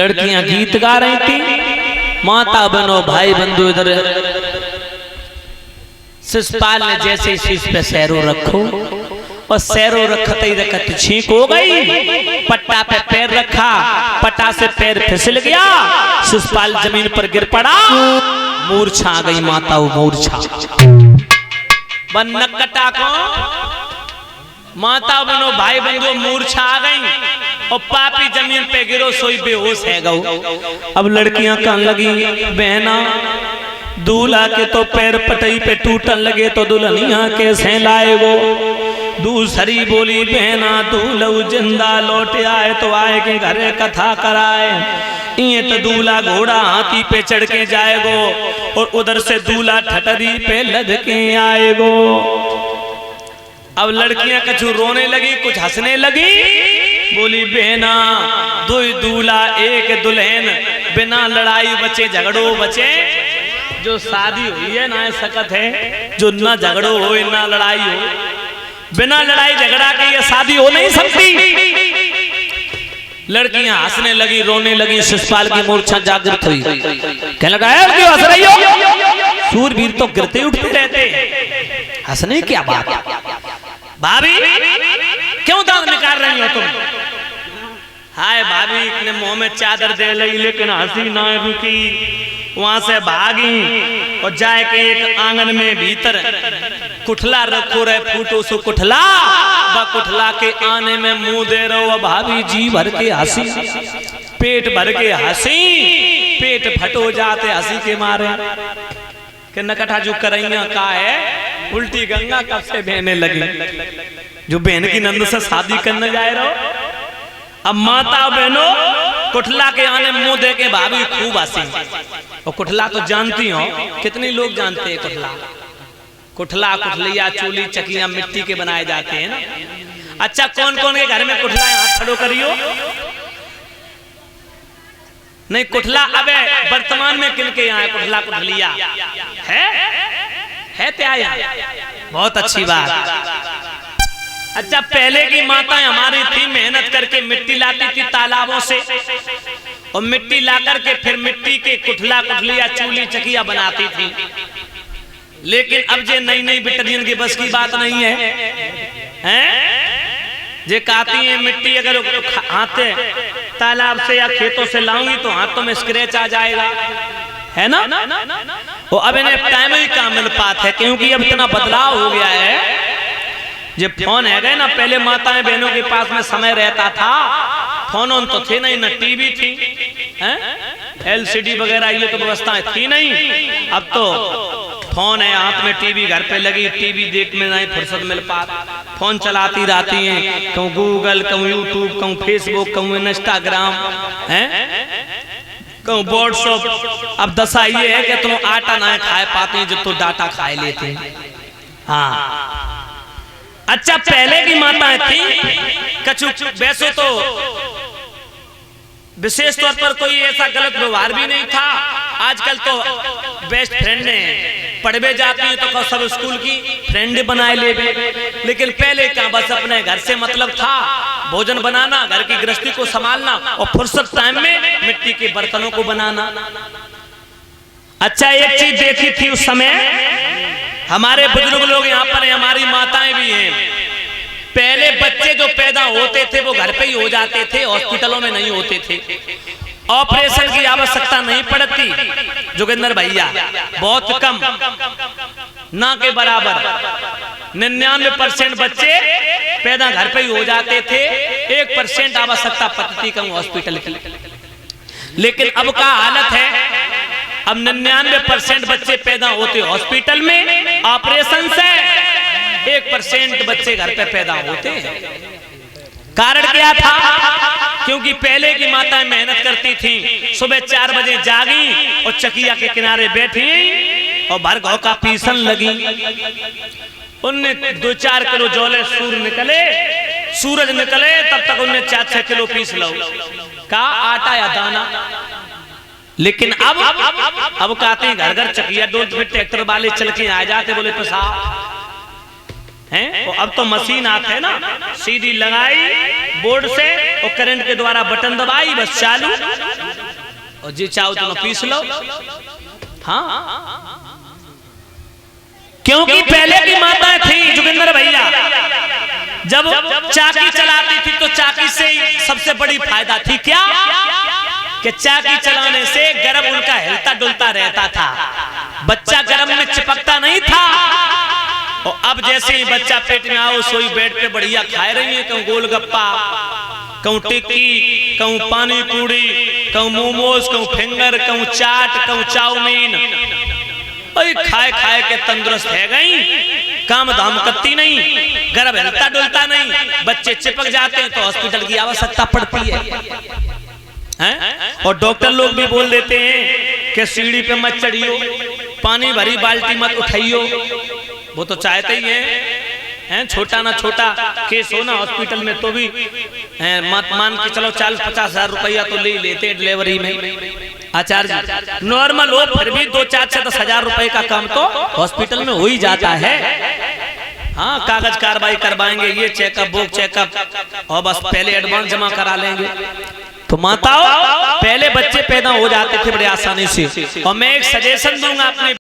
लड़कियां गीत गा रही थी, माता बहनों भाई बंधु इधर शिषपाल ने जैसे शीश पे सैरो रखो और सैरो रखते ही रखत छींक हो गई, पट्टा पे पैर रखा, पट्टा से पैर फिसल गया, शिषपाल जमीन पर गिर पड़ा, मूर्छा आ गई माता, वो मूर्छा बन कटा को माता बनो भाई बंधु मूर्छा आ गई और पापी जमीन पे गिरो, सोई बेहोश है गौ। अब लड़कियां कहने लगी बहना दूल्हा के तो पैर पटई पे टूटन लगे तो दुल्हनिया कैसे लाए वो। दूसरी बोली बहना दूल्हा जिंदा लौट आए तो आए के घरे कथा कराए, ये तो दूल्हा घोड़ा हाथी पे चढ़ के जाएगो और उधर से दूल्हा ठटरी पे लद के आएगो। अब लड़कियां कुछ रोने लगी कुछ हंसने लगी, बोली बहना दो दूल्हा एक दुल्हन, बिना लड़ाई बचे झगड़ो बचे। जो शादी हुई है ना सकत है, जो ना झगड़ो हो ना लड़ाई हो, बिना लड़ाई झगड़ा के ये शादी हो नहीं सकती। लड़कियां हंसने लगी रोने लगी, शिषपाल की मूर्छा जागृत हुई, कहने लगा क्यों हंस रही हो, सूरवीर तो गिरते उठते रहते, हंसने क्या बात, भाभी क्यों दांत निकाल रही हो तुम। हाय भाभी ने मुंह में चादर दे ली लेकिन हंसी ना रुकी, वहां से भागी और जाए के एक आंगन में भीतर कुठला रखो रहे फूटो सो कुठला, ब कुठला के आने में मुंह दे रहो। भाभी जी भर के हंसी, पेट भर के हंसी, पेट फटो जाते हंसी के मारे कि नकटा जो करैया का है, उल्टी गंगा कब से बहने लगी, जो बहन की नंद से शादी करने जाए रहो। अब माता बहनों कुठला के आने मुंह दे के भाभी खूब हंसी, और कुठला तो जानती हो कितने लोग जानते हैं कुठला, कुठला कुठलिया चूली चकियां मिट्टी के बनाए जाते हैं ना। अच्छा कौन कौन के घर में कुठला है, हाथ खड़ो करियो। नहीं कुठला अब वर्तमान में किनके यहाँ है कुठला कुठलिया है त्या यहाँ, बहुत अच्छी बात। अच्छा पहले की माताएं हमारी थी मेहनत करके मिट्टी लाती थी तालाबों से, और मिट्टी ला करके फिर मिट्टी के कुठला कुठलिया चूली चकिया बनाती थी। लेकिन अब जे नई नई बिटरियन की बस की बात नहीं है, जे कहती है मिट्टी अगर हाथ तालाब से या खेतों से लाऊंगी तो हाथों में स्क्रैच आ जाएगा, है ना। वो अब इन्हें टाइम ही काम मिल पाता है, क्योंकि अब इतना बदलाव हो गया है। ये फोन है गए ना, पहले माताएं बहनों के पास में समय रहता था, फोन ऑन तो थे नहीं, ना टीवी थी, एलसीडी वगैरह ये तो व्यवस्थाएं थी नहीं। अब तो फोन है हाथ में, टीवी घर पे लगी, टीवी देख में नहीं फुर्सत मिल पा, फोन चलाती रहती हैं, कहूँ गूगल कहूँ यूट्यूब कहूँ फेसबुक कहूँ इंस्टाग्राम कहूँ व्हाट्सएप। अब दशा ये है कि तुम आटा ना खाए पाते हैं जब तो डाटा खाए लेते हैं। हाँ अच्छा पहले की माताएं थी कछु वैसे तो विशेष तौर पर कोई ऐसा गलत व्यवहार भी नहीं था। आजकल तो बेस्ट फ्रेंड ने पढ़वे जाती है तो सब स्कूल की फ्रेंड बनाए ले, लेकिन पहले क्या बस अपने घर से मतलब था, भोजन बनाना, घर की गृहस्थी को संभालना और फुर्सत टाइम में मिट्टी के बर्तनों को बनाना। अच्छा एक चीज देखी थी उस समय, हमारे बुजुर्ग लोग यहाँ पर हैं, हमारी माताएं भी हैं, पहले बच्चे जो पैदा होते थे वो घर पे ही हो जाते थे, हॉस्पिटलों में नहीं होते थे, ऑपरेशन की आवश्यकता नहीं पड़ती। जोगिंदर भैया बहुत कम ना के बराबर 99% बच्चे पैदा घर पे ही हो जाते थे, 1% आवश्यकता पड़ती कम हॉस्पिटल की। लेकिन अब का हालत है, अब 99% बच्चे पैदा होते हॉस्पिटल में ऑपरेशन से, 1% बच्चे घर पे पैदा होते हैं। कारण क्या था? क्योंकि पहले की माताएं मेहनत करती थी, सुबह 4 बजे जागी और चकिया के किनारे बैठी और भर घाव का पीसन लगी, उनने 2-4 किलो जोले सूरज निकले तब तक उनने 4-6 किलो पीस लो का आटा या दाना। लेकिन अब कहते हैं घर घर चकिया डोल, फिर ट्रैक्टर वाले चल के आ जाते, बोले तो साहब हैं। अब तो मशीन आते है ना, सीधी लगाई बोर्ड से और करंट के द्वारा बटन दबाई बस चालू। और जी चाहो तो पीस लो। हाँ, क्योंकि पहले की माताएं थी जोगिंदर भैया, जब चाकी चलाती थी तो चाकी से ही सबसे बड़ी फायदा थी क्या कि चाकी चलाने से गर्भ उनका हिलता डुलता रहता था, बच्चा गर्भ में चिपकता नहीं था। और अब जैसे ही बच्चा पेट में आओ सोई बेड पे बढ़िया खाए रही है, कहूँ गोलगप्पा, कहूँ टिक्की, कहूँ पानी पूरी, कहूँ मोमोज, कहूँ फिंगर, कहूँ चाट, कहूँ चाउमीन, खाए खाए के तंदुरुस्त है गई, काम धाम करती नहीं, गर्भ हिलता डुलता नहीं, बच्चे चिपक जाते हैं तो हॉस्पिटल की आवश्यकता पड़ती है? और डॉक्टर लोग भी बोल देते हैं कि सीढ़ी पे मत चढ़ियो, पानी भरी बाल्टी मत उठाइयो। वो तो चाहते ही हैं, छोटा ना छोटा केस हो ना हॉस्पिटल में तो भी मान के चलो 40-50 हजार रुपया तो ले लेते डिलीवरी में। आचार्य जी नॉर्मल हो फिर भी 2-4 से 10 हजार रुपए का काम तो हॉस्पिटल में हो ही जाता है। हाँ, कागज कार्रवाई करवाएंगे, ये चेकअप वो चेकअप, और बस पहले एडवांस जमा करा लेंगे। तो माताओं पहले बच्चे पैदा हो जाते थे बड़े आसानी से। और मैं एक सजेशन दूंगा अपने